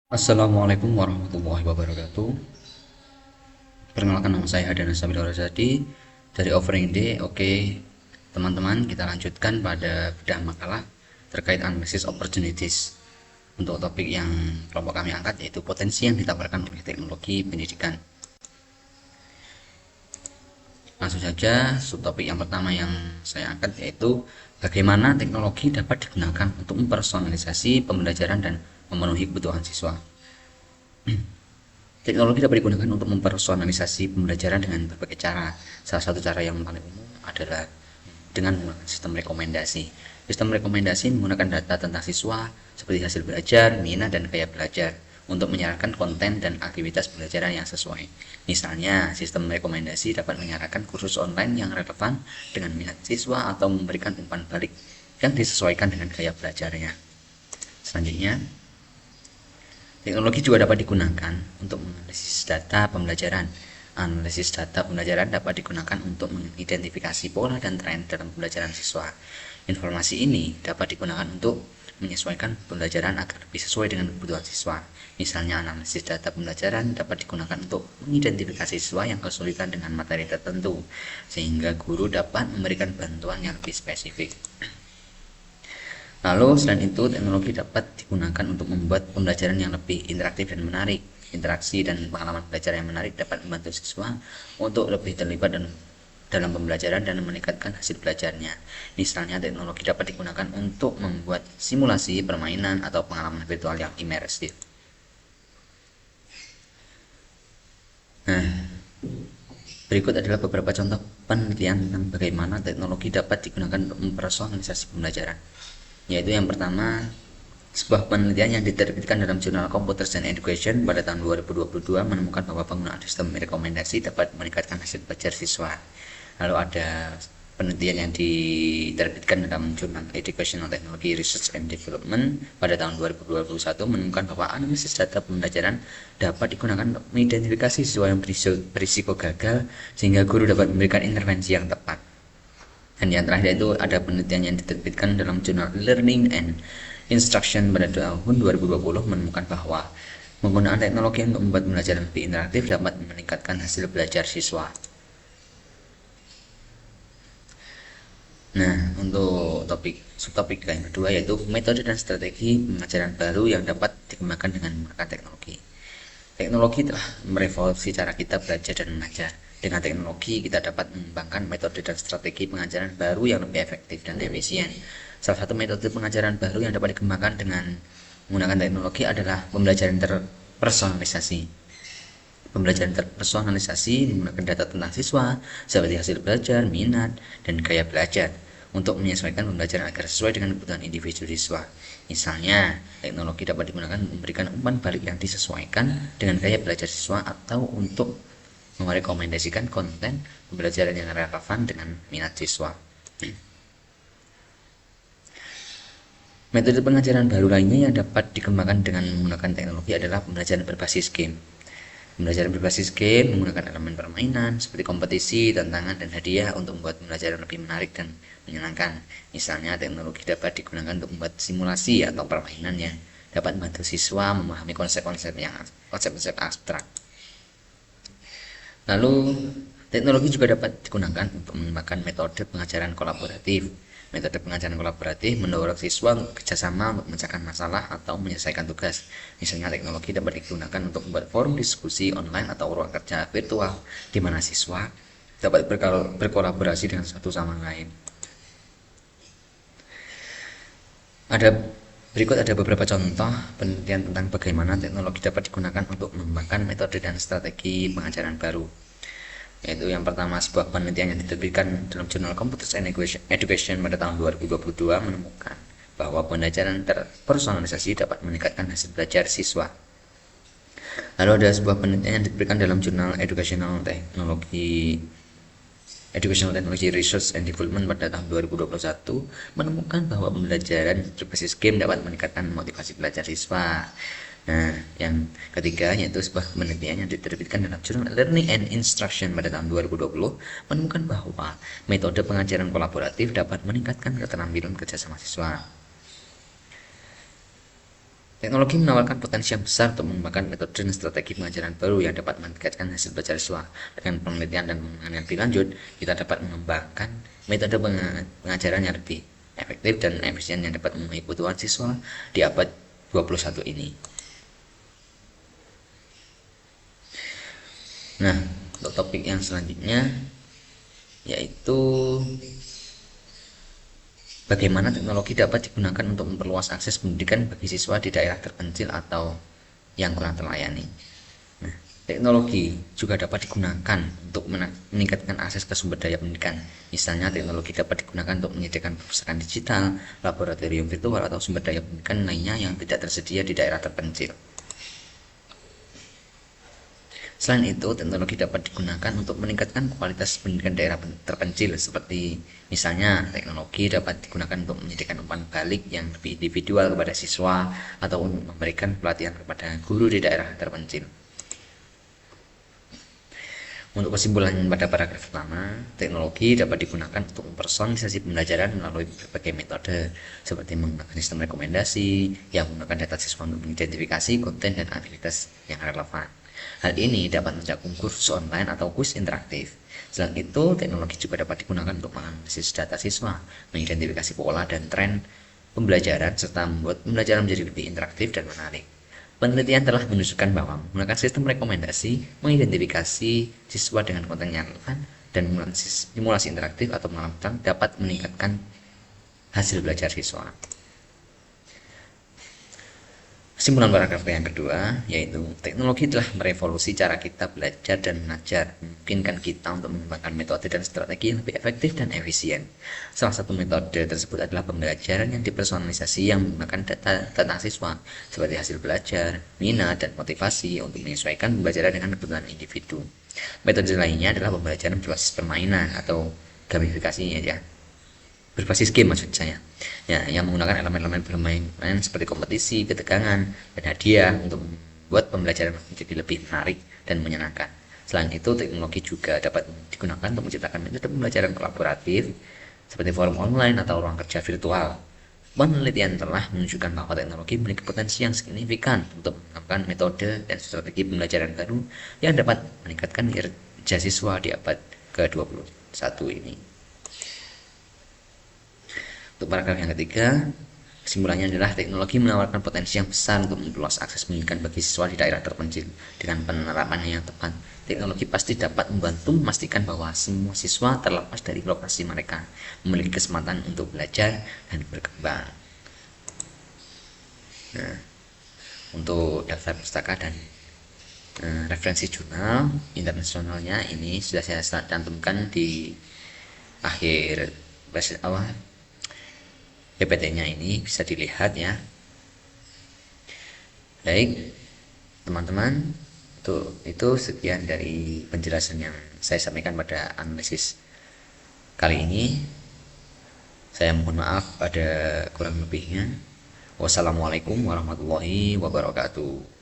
Assalamualaikum warahmatullahi wabarakatuh. Perkenalkan, nama saya Hadana Sabil Razadi dari Offering Day. Oke, teman-teman, kita lanjutkan pada bedah makalah terkait analisis opportunities. Untuk topik yang kelompok kami angkat yaitu potensi yang ditawarkan oleh teknologi pendidikan. Langsung saja, subtopik yang pertama yang saya angkat yaitu bagaimana teknologi dapat digunakan untuk mempersonalisasi pembelajaran dan memenuhi kebutuhan siswa. Teknologi dapat digunakan untuk mempersonalisasi pembelajaran dengan berbagai cara. Salah satu cara yang paling umum adalah dengan menggunakan sistem rekomendasi. Sistem rekomendasi menggunakan data tentang siswa seperti hasil belajar, minat, dan gaya belajar untuk menyarankan konten dan aktivitas pembelajaran yang sesuai. Misalnya, sistem rekomendasi dapat menyarankan kursus online yang relevan dengan minat siswa atau memberikan umpan balik yang disesuaikan dengan gaya belajarnya. Selanjutnya, teknologi juga dapat digunakan untuk menganalisis data pembelajaran. Analisis data pembelajaran dapat digunakan untuk mengidentifikasi pola dan tren dalam pembelajaran siswa. Informasi ini dapat digunakan untuk menyesuaikan pembelajaran agar lebih sesuai dengan kebutuhan siswa. Misalnya, analisis data pembelajaran dapat digunakan untuk mengidentifikasi siswa yang kesulitan dengan materi tertentu, sehingga guru dapat memberikan bantuan yang lebih spesifik. Lalu selain itu, teknologi dapat digunakan untuk membuat pembelajaran yang lebih interaktif dan menarik. Interaksi dan pengalaman belajar yang menarik dapat membantu siswa untuk lebih terlibat dalam pembelajaran dan meningkatkan hasil belajarnya. Misalnya, teknologi dapat digunakan untuk membuat simulasi permainan atau pengalaman virtual yang imersif. Nah, berikut adalah beberapa contoh penelitian tentang bagaimana teknologi dapat digunakan untuk mempersonalisasi pembelajaran. Yaitu yang pertama, sebuah penelitian yang diterbitkan dalam jurnal Computers and Education pada tahun 2022 menemukan bahwa penggunaan sistem rekomendasi dapat meningkatkan hasil belajar siswa. Lalu ada penelitian yang diterbitkan dalam jurnal Educational Technology Research and Development pada tahun 2021 menemukan bahwa analisis data pembelajaran dapat digunakan untuk mengidentifikasi siswa yang berisiko gagal sehingga guru dapat memberikan intervensi yang tepat. Dan yang terakhir itu ada penelitian yang diterbitkan dalam jurnal Learning and Instruction pada tahun 2020 menemukan bahwa penggunaan teknologi untuk membuat pembelajaran lebih interaktif dapat meningkatkan hasil belajar siswa. Nah, untuk subtopik yang kedua yaitu metode dan strategi pengajaran baru yang dapat dikembangkan dengan menggunakan teknologi. Teknologi telah merevolusi cara kita belajar dan mengajar. Dengan teknologi, kita dapat mengembangkan metode dan strategi pengajaran baru yang lebih efektif dan efisien. Salah satu metode pengajaran baru yang dapat dikembangkan dengan menggunakan teknologi adalah pembelajaran terpersonalisasi. Pembelajaran terpersonalisasi menggunakan data tentang siswa, seperti hasil belajar, minat, dan gaya belajar, untuk menyesuaikan pembelajaran agar sesuai dengan kebutuhan individu siswa. Misalnya, teknologi dapat digunakan memberikan umpan balik yang disesuaikan dengan gaya belajar siswa atau untuk merekomendasikan konten pembelajaran yang relevan dengan minat siswa. Metode pengajaran baru lainnya yang dapat dikembangkan dengan menggunakan teknologi adalah pembelajaran berbasis game. Pembelajaran berbasis game menggunakan elemen permainan seperti kompetisi, tantangan, dan hadiah untuk membuat pembelajaran lebih menarik dan menyenangkan. Misalnya, teknologi dapat digunakan untuk membuat simulasi atau permainan yang dapat membantu siswa memahami konsep-konsep abstrak. Lalu, teknologi juga dapat digunakan untuk mengembangkan metode pengajaran kolaboratif. Metode pengajaran kolaboratif mendorong siswa untuk kerjasama untuk memecahkan masalah atau menyelesaikan tugas. Misalnya, teknologi dapat digunakan untuk membuat forum diskusi online atau ruang kerja virtual di mana siswa dapat berkolaborasi dengan satu sama lain. Berikut ada beberapa contoh penelitian tentang bagaimana teknologi dapat digunakan untuk mengembangkan metode dan strategi pengajaran baru. Yaitu yang pertama, sebuah penelitian yang diterbitkan dalam jurnal Computers and Education pada tahun 2022 menemukan bahwa pembelajaran terpersonalisasi dapat meningkatkan hasil belajar siswa. Lalu ada sebuah penelitian yang diterbitkan dalam jurnal Educational Technology Research and Development pada tahun 2021 menemukan bahwa pembelajaran berbasis game dapat meningkatkan motivasi belajar siswa. Nah, yang ketiga yaitu sebuah penelitian yang diterbitkan dalam jurnal Learning and Instruction pada tahun 2020 menemukan bahwa metode pengajaran kolaboratif dapat meningkatkan keterampilan kerja sama siswa. Teknologi menawarkan potensi yang besar untuk mengembangkan metode dan strategi pengajaran baru yang dapat meningkatkan hasil belajar siswa. Dengan penelitian dan pengembangan yang lebih lanjut, kita dapat mengembangkan metode pengajaran yang lebih efektif dan efisien yang dapat memenuhi kebutuhan siswa di abad 21 ini. Nah, untuk topik yang selanjutnya yaitu bagaimana teknologi dapat digunakan untuk memperluas akses pendidikan bagi siswa di daerah terpencil atau yang kurang terlayani. Nah, teknologi juga dapat digunakan untuk meningkatkan akses ke sumber daya pendidikan. Misalnya, teknologi dapat digunakan untuk menyediakan perpustakaan digital, laboratorium virtual, atau sumber daya pendidikan lainnya yang tidak tersedia di daerah terpencil. Selain itu, teknologi dapat digunakan untuk meningkatkan kualitas pendidikan daerah terpencil, seperti misalnya teknologi dapat digunakan untuk menyediakan umpan balik yang lebih individual kepada siswa atau memberikan pelatihan kepada guru di daerah terpencil. Untuk kesimpulan pada paragraf pertama, teknologi dapat digunakan untuk mempersonalisasi pembelajaran melalui berbagai metode, seperti menggunakan sistem rekomendasi yang menggunakan data siswa untuk mengidentifikasi konten dan aktivitas yang relevan. Hal ini dapat mencakup kursus online atau kuis interaktif. Selain itu, teknologi juga dapat digunakan untuk menganalisis data siswa, mengidentifikasi pola dan tren pembelajaran, serta membuat pembelajaran menjadi lebih interaktif dan menarik. Penelitian telah menunjukkan bahwa menggunakan sistem rekomendasi, mengidentifikasi siswa dengan konten yang relevan, dan simulasi interaktif atau mengamalkan dapat meningkatkan hasil belajar siswa. Kesimpulan paragraf yang kedua, yaitu teknologi telah merevolusi cara kita belajar dan mengajar, memungkinkan kita untuk mengembangkan metode dan strategi yang lebih efektif dan efisien. Salah satu metode tersebut adalah pembelajaran yang dipersonalisasi yang menggunakan data tentang siswa, seperti hasil belajar, minat, dan motivasi untuk menyesuaikan pembelajaran dengan kebutuhan individu. Metode lainnya adalah pembelajaran berbasis permainan atau gamifikasinya ya. Berbasis game maksud saya ya, yang menggunakan elemen-elemen bermain seperti kompetisi, ketegangan, dan hadiah untuk membuat pembelajaran menjadi lebih menarik dan menyenangkan. Selain itu, teknologi juga dapat digunakan untuk menciptakan metode pembelajaran kolaboratif seperti forum online atau ruang kerja virtual. Penelitian telah menunjukkan bahwa teknologi memiliki potensi yang signifikan untuk mengembangkan metode dan strategi pembelajaran baru yang dapat meningkatkan kinerja siswa di abad ke-21 ini. Untuk paragraf yang ketiga, kesimpulannya adalah teknologi menawarkan potensi yang besar untuk memperluas akses pendidikan bagi siswa di daerah terpencil. Dengan penerapannya yang tepat, teknologi pasti dapat membantu memastikan bahwa semua siswa terlepas dari lokasi mereka memiliki kesempatan untuk belajar dan berkembang. Nah, untuk daftar pustaka dan referensi jurnal internasionalnya ini sudah saya cantumkan di akhir awal PPT-nya ini, bisa dilihat ya. Baik, teman-teman, itu sekian dari penjelasan yang saya sampaikan pada analisis kali ini. Saya mohon maaf pada kurang lebihnya. Wassalamualaikum warahmatullahi wabarakatuh.